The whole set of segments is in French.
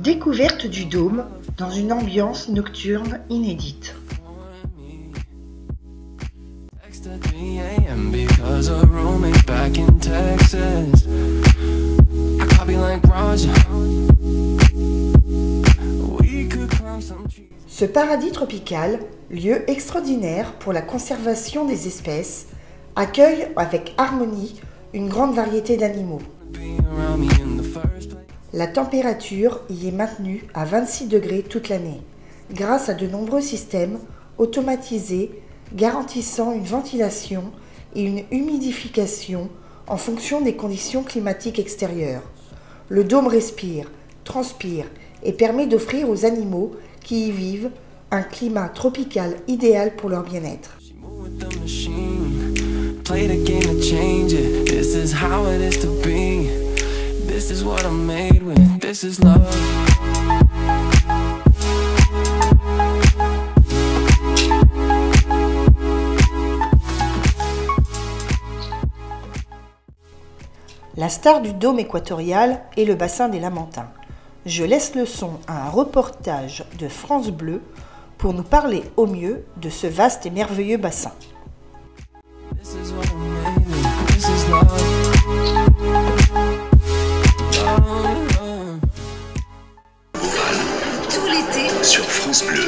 Découverte du dôme dans une ambiance nocturne inédite. Ce paradis tropical, lieu extraordinaire pour la conservation des espèces, accueille avec harmonie une grande variété d'animaux. La température y est maintenue à 26 degrés toute l'année, grâce à de nombreux systèmes automatisés garantissant une ventilation et une humidification en fonction des conditions climatiques extérieures. Le dôme respire, transpire et permet d'offrir aux animaux qui y vivent un climat tropical idéal pour leur bien-être. La star du dôme équatorial est le bassin des Lamentins. Je laisse le son à un reportage de France Bleu pour nous parler au mieux de ce vaste et merveilleux bassin. Tout l'été sur France Bleu.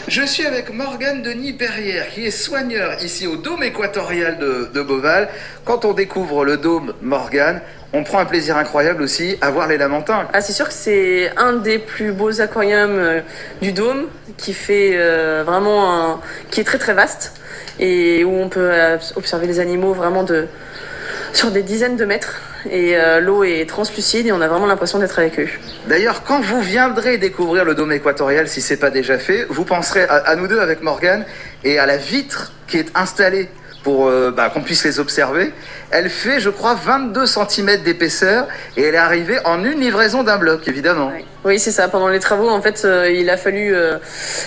Je suis avec Morgane Denis-Perrière, qui est soigneur ici au dôme équatorial de Beauval. Quand on découvre le dôme, Morgane, on prend un plaisir incroyable aussi à voir les Lamentins. Ah, c'est sûr que c'est un des plus beaux aquariums du dôme, qui fait qui est très très vaste et où on peut observer les animaux vraiment sur des dizaines de mètres. Et l'eau est translucide et on a vraiment l'impression d'être avec eux. D'ailleurs, quand vous viendrez découvrir le dôme équatorial, si c'est pas déjà fait, vous penserez à nous deux avec Morgane et à la vitre qui est installée pour qu'on puisse les observer. Elle fait, je crois, 22 cm d'épaisseur et elle est arrivée en une livraison d'un bloc, évidemment. Oui, c'est ça. Pendant les travaux, en fait, il a fallu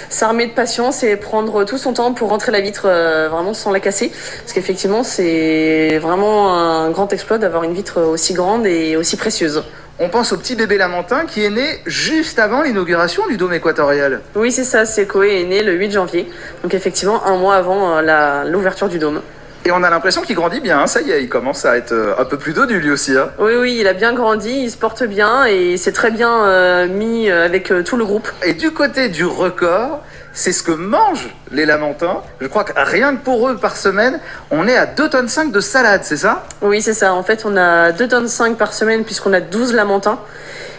s'armer de patience et prendre tout son temps pour rentrer la vitre vraiment sans la casser. Parce qu'effectivement, c'est vraiment un grand exploit d'avoir une vitre aussi grande et aussi précieuse. On pense au petit bébé Lamentin qui est né juste avant l'inauguration du dôme équatorial. Oui, c'est ça. Koé est né le 8 janvier. Donc effectivement, un mois avant l'ouverture du dôme. Et on a l'impression qu'il grandit bien, hein. Ça y est, il commence à être un peu plus dodu lui aussi. Hein. Oui, il a bien grandi, il se porte bien et c'est très bien mis avec tout le groupe. Et du côté du record, c'est ce que mangent les Lamentins. Je crois que rien que pour eux par semaine, on est à 2,5 tonnes de salade, c'est ça? Oui, c'est ça. En fait, on a 2,5 tonnes par semaine puisqu'on a 12 Lamentins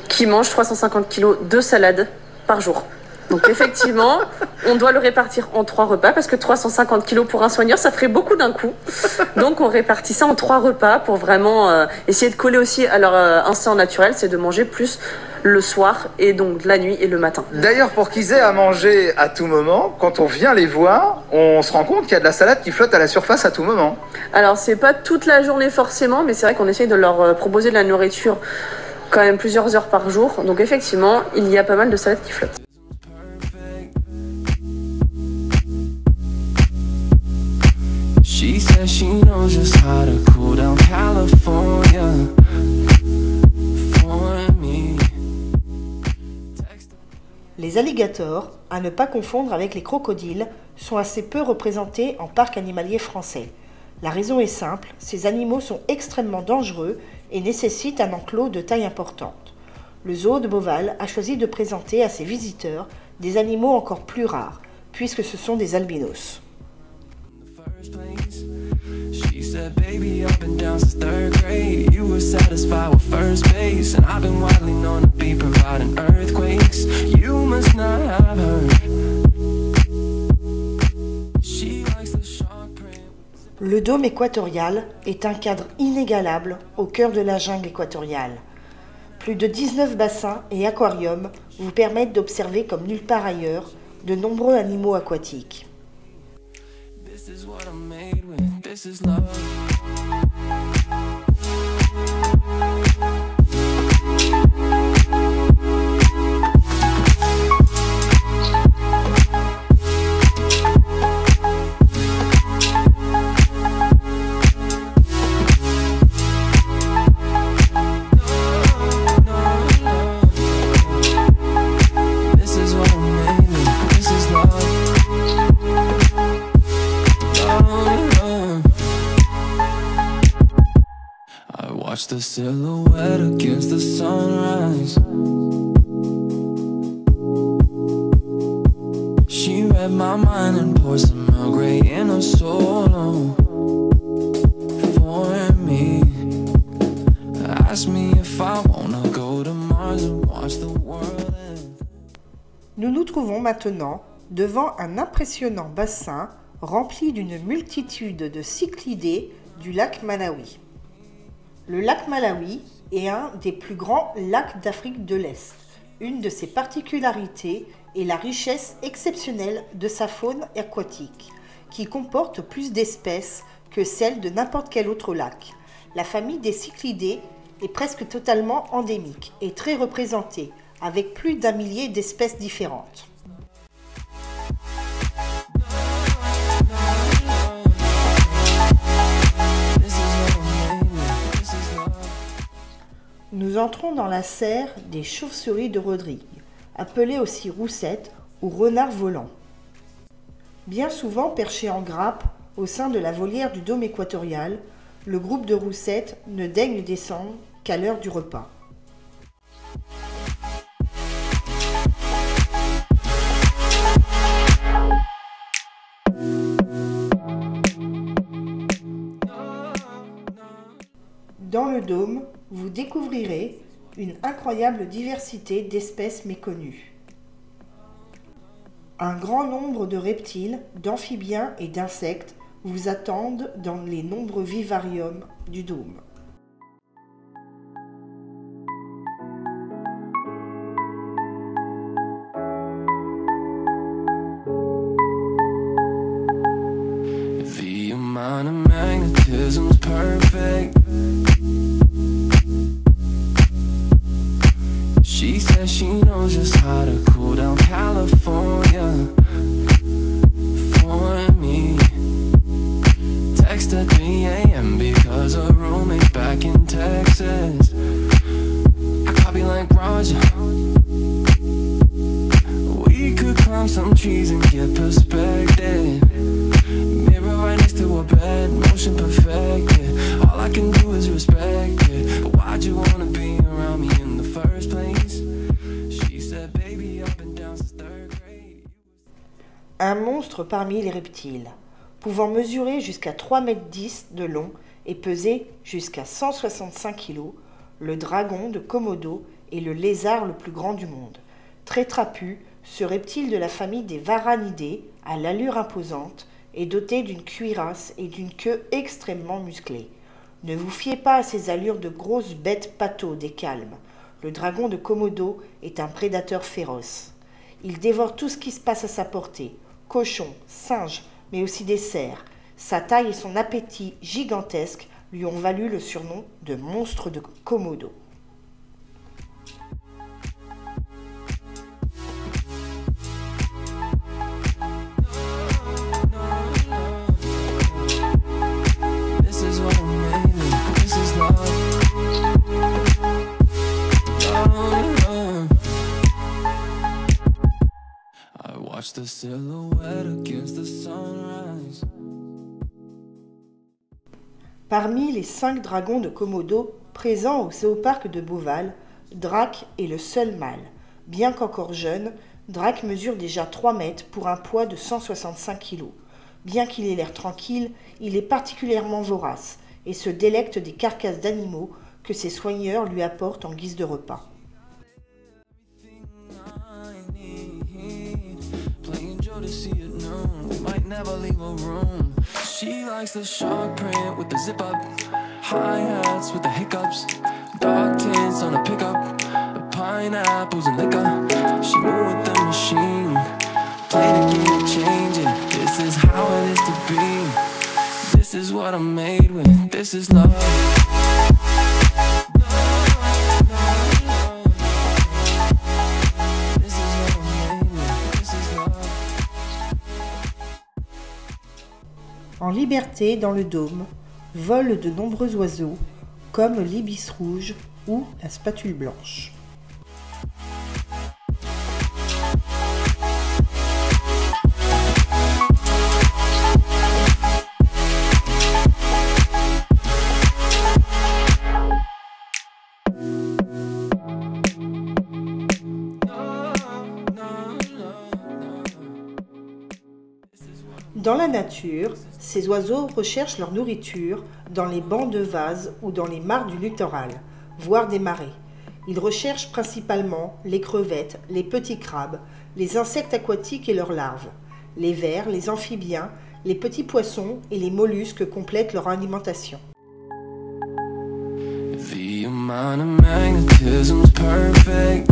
qui mangent 350 kg de salade par jour. Donc effectivement, on doit le répartir en 3 repas parce que 350 kg pour un soigneur, ça ferait beaucoup d'un coup. Donc on répartit ça en 3 repas pour vraiment essayer de coller aussi à leur instinct naturel, c'est de manger plus le soir et donc la nuit et le matin. D'ailleurs, pour qu'ils aient à manger à tout moment, quand on vient les voir, on se rend compte qu'il y a de la salade qui flotte à la surface à tout moment. Alors c'est pas toute la journée forcément, mais c'est vrai qu'on essaye de leur proposer de la nourriture quand même plusieurs heures par jour. Donc effectivement, il y a pas mal de salade qui flotte. She says she knows just how to cool down California for me. Les alligators, à ne pas confondre avec les crocodiles, sont assez peu représentés en parc animalier français. La raison est simple, ces animaux sont extrêmement dangereux et nécessitent un enclos de taille importante. Le zoo de Beauval a choisi de présenter à ses visiteurs des animaux encore plus rares, puisque ce sont des albinos. She said, baby, up and down since 3rd grade. You were satisfied with first base, and I've been widely known to be providing earthquakes. You must not have heard. She likes the shark print. Le dôme équatorial est un cadre inégalable au cœur de la jungle équatoriale. Plus de 19 bassins et aquariums vous permettent d'observer comme nulle part ailleurs de nombreux animaux aquatiques. This is what I'm made with, this is love. watch the silhouette against the sunrise. She read my mind and poured some Earl Grey in a solo for me. Ask me if I wanna go to Mars and watch the world end. Nous nous trouvons maintenant devant un impressionnant bassin rempli d'une multitude de cyclidés du lac Malawi. Le lac Malawi est un des plus grands lacs d'Afrique de l'Est. Une de ses particularités est la richesse exceptionnelle de sa faune aquatique, qui comporte plus d'espèces que celle de n'importe quel autre lac. La famille des cyclidés est presque totalement endémique et très représentée, avec plus d'1 millier d'espèces différentes. Nous entrons dans la serre des chauves-souris de Rodrigue, appelée aussi roussette ou renard volant. Bien souvent perché en grappe au sein de la volière du dôme équatorial, le groupe de roussettes ne daigne descendre qu'à l'heure du repas. Dans le dôme, vous découvrirez une incroyable diversité d'espèces méconnues. Un grand nombre de reptiles, d'amphibiens et d'insectes vous attendent dans les nombreux vivariums du dôme. The amount of magnetism's perfect. She says she knows just how to cool down California for me. Text at 3 a.m. because her roommate's back in Texas. I copy like Roger. We could climb some trees and get perspective. Mirror right next to her bed, motion perfected. All I can do is respect it. But why'd you wanna be around me in the first place? She said, baby, up and down since third grade. Un monstre parmi les reptiles, pouvant mesurer jusqu'à 3,10 m de long et peser jusqu'à 165 kg, le dragon de Komodo est le lézard le plus grand du monde. Très trapu, ce reptile de la famille des Varanidés, à l'allure imposante, est doté d'une cuirasse et d'une queue extrêmement musclée. Ne vous fiez pas à ces allures de grosses bêtes pâteaux des calmes. Le dragon de Komodo est un prédateur féroce. Il dévore tout ce qui se passe à sa portée, cochons, singes, mais aussi des cerfs. Sa taille et son appétit gigantesque lui ont valu le surnom de monstre de Komodo. The silhouette against the sunrise. Parmi les 5 dragons de Komodo présents au zooparc de Beauval, Drac est le seul mâle. Bien qu'encore jeune, Drac mesure déjà 3 mètres pour un poids de 165 kg. Bien qu'il ait l'air tranquille, il est particulièrement vorace et se délecte des carcasses d'animaux que ses soigneurs lui apportent en guise de repas. To see it known, we might never leave a room. She likes the shark print with the zip up, hi-hats with the hiccups, dark tints on a pickup, the pineapples and liquor. She moved with the machine, play the game, change it. This is how it is to be. This is what I'm made with. This is love. En liberté dans le dôme, volent de nombreux oiseaux, comme l'ibis rouge ou la spatule blanche. Dans la nature, ces oiseaux recherchent leur nourriture dans les bancs de vases ou dans les mares du littoral, voire des marais. Ils recherchent principalement les crevettes, les petits crabes, les insectes aquatiques et leurs larves. Les vers, les amphibiens, les petits poissons et les mollusques complètent leur alimentation. The amount of magnetism's perfect.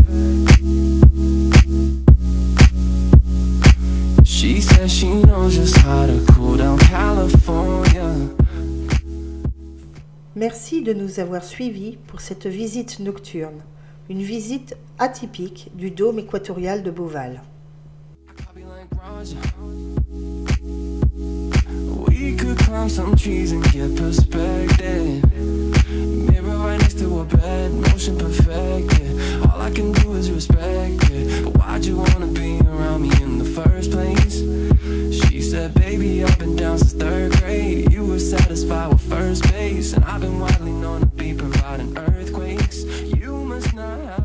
She says she knows just how to cool down California. Merci de nous avoir suivis pour cette visite nocturne, une visite atypique du dôme équatorial de Beauval. We could climb some trees and get perspective. Mirror right next to a bed, motion perfect, yeah. All I can do is respect it. But why'd you wanna be around me in the first place? She said, baby, I've been down since 3rd grade. You were satisfied with first base, and I've been widely known to be providing earthquakes. You must not have